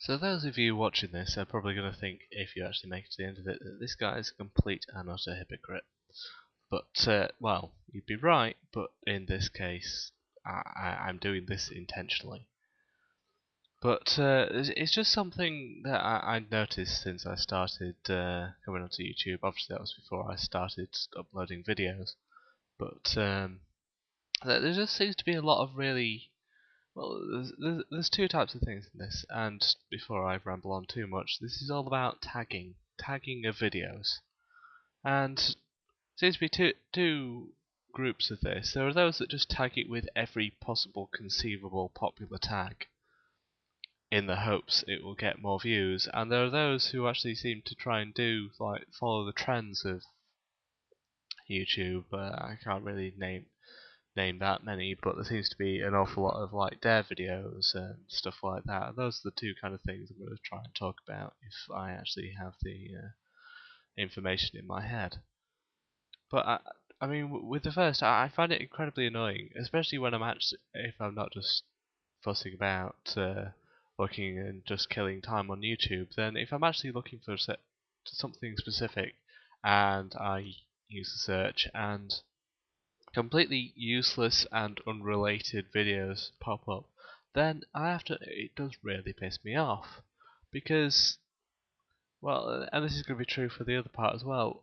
So those of you watching this are probably going to think, if you actually make it to the end of it, that this guy is a complete and utter hypocrite. But, well, you'd be right, but in this case, I'm doing this intentionally. But it's just something that I'd noticed since I started coming onto YouTube. Obviously that was before I started uploading videos. But there just seems to be a lot of really... Well, there's two types of things in this, and before I ramble on too much, this is all about tagging of videos. And seems to be two groups of this. There are those that just tag it with every possible conceivable popular tag in the hopes it will get more views, and there are those who actually seem to try and do follow the trends of YouTube. I can't really name that many, but there seems to be an awful lot of like dare videos and stuff like that. Those are the two kind of things I'm going to try and talk about if I actually have the information in my head. But I mean, with the first, I find it incredibly annoying, especially when if I'm not just fussing about looking and just killing time on YouTube. Then if I'm actually looking for something specific, and I use the search and completely useless and unrelated videos pop up, then it does really piss me off. Because, well, and this is going to be true for the other part as well,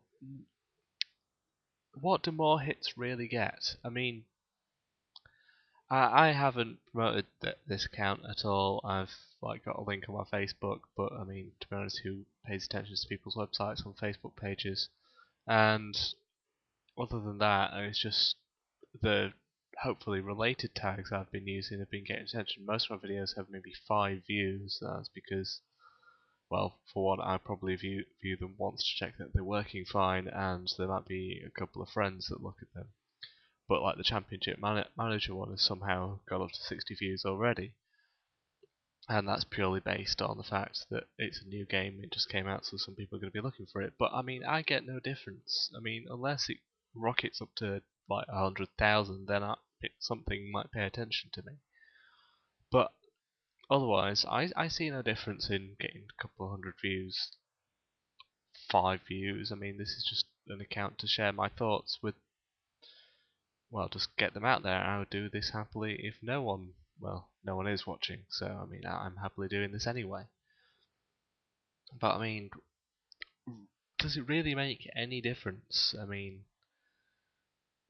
what do more hits really get? I mean, I haven't promoted this account at all. I've got a link on my Facebook, but I mean, to be honest, who pays attention to people's websites on Facebook pages? And other than that, it's just the hopefully related tags I've been using have been getting attention. Most of my videos have maybe 5 views. That's because, well, for one, I probably view them once to check that they're working fine, and there might be a couple of friends that look at them. But like the Championship Manager one has somehow got up to 60 views already, and that's purely based on the fact that it's a new game, it just came out, so some people are going to be looking for it. But I mean, I get no difference. I mean, unless it rockets up to like 100,000, then something might pay attention to me. But otherwise, I see no difference in getting a couple of hundred views, 5 views. I mean, this is just an account to share my thoughts with. Well, just get them out there. I would do this happily if no one is watching. So I mean, I'm happily doing this anyway. But I mean, does it really make any difference? I mean,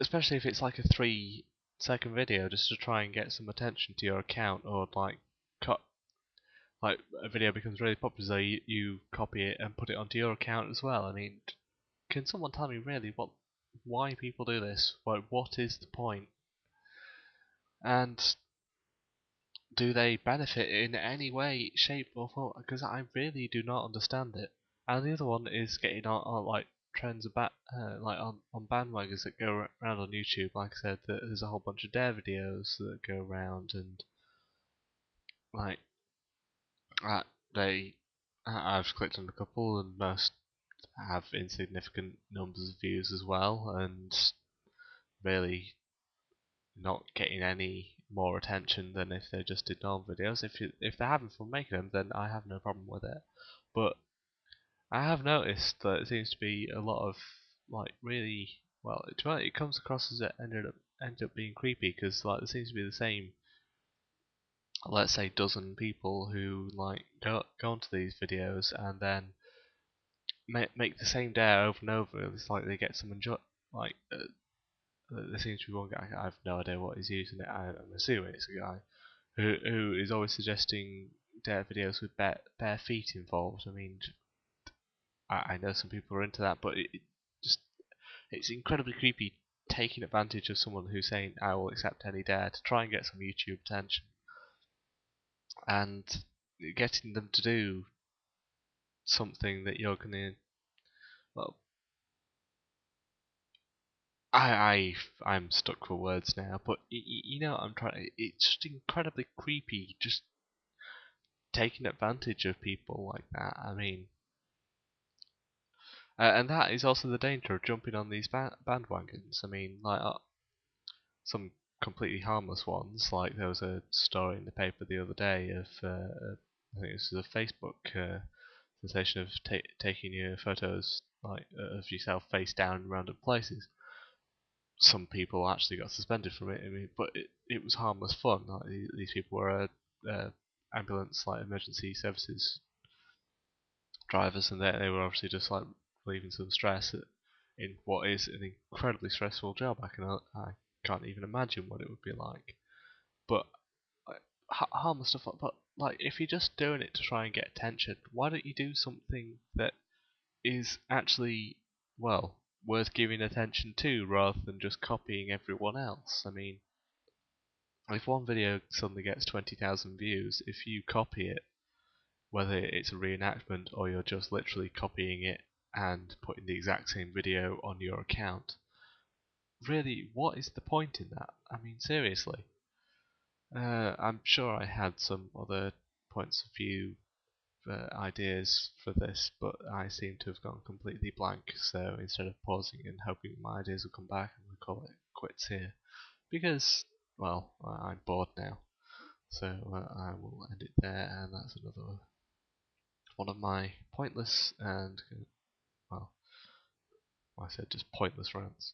especially if it's like a 3-second video just to try and get some attention to your account, or like a video becomes really popular, so you copy it and put it onto your account as well. I mean, can someone tell me really why people do this? What is the point? And do they benefit in any way, shape, or form? Because I really do not understand it. And the other one is getting on like trends about like on bandwagons that go around on YouTube. Like I said, there's a whole bunch of dare videos that go around, and like they, I've clicked on a couple, and most have insignificant numbers of views as well, and really not getting any more attention than if they just did normal videos. If they're having fun making them, then I have no problem with it. But I have noticed that it seems to be a lot of like really it comes across as it ended up being creepy, because like there seems to be the same, let's say, dozen people who like go onto these videos and then make the same dare over and over. It's like they get some enjoy like. There seems to be one guy, I have no idea what he's using it. I'm assuming it's a guy who is always suggesting dare videos with bare feet involved. I mean, I know some people are into that, but it's incredibly creepy, taking advantage of someone who's saying I will accept any dare to try and get some YouTube attention, and getting them to do something that you're gonna, well, I'm stuck for words now, but you know what I'm trying. It's just incredibly creepy, just taking advantage of people like that. I mean, and that is also the danger of jumping on these bandwagons. I mean, like some completely harmless ones. Like there was a story in the paper the other day of I think this is a Facebook sensation of taking your photos like of yourself face down in random places. Some people actually got suspended from it. I mean, but it was harmless fun. Like, these people were ambulance, like emergency services drivers, and they were obviously just like relieving some stress in what is an incredibly stressful job. I can't even imagine what it would be like. But like, harmless stuff. But like, if you're just doing it to try and get attention, why don't you do something that is actually, well, worth giving attention to rather than just copying everyone else? I mean, if one video suddenly gets 20,000 views, if you copy it, whether it's a reenactment or you're just literally copying it and putting the exact same video on your account, really, what is the point in that? I mean, seriously. I'm sure I had some other points of view, ideas for this, but I seem to have gone completely blank. So instead of pausing and hoping my ideas will come back, I'm going to call it quits here. Because, well, I'm bored now. So I will end it there, and that's another one of my pointless and, well, I said just pointless rants.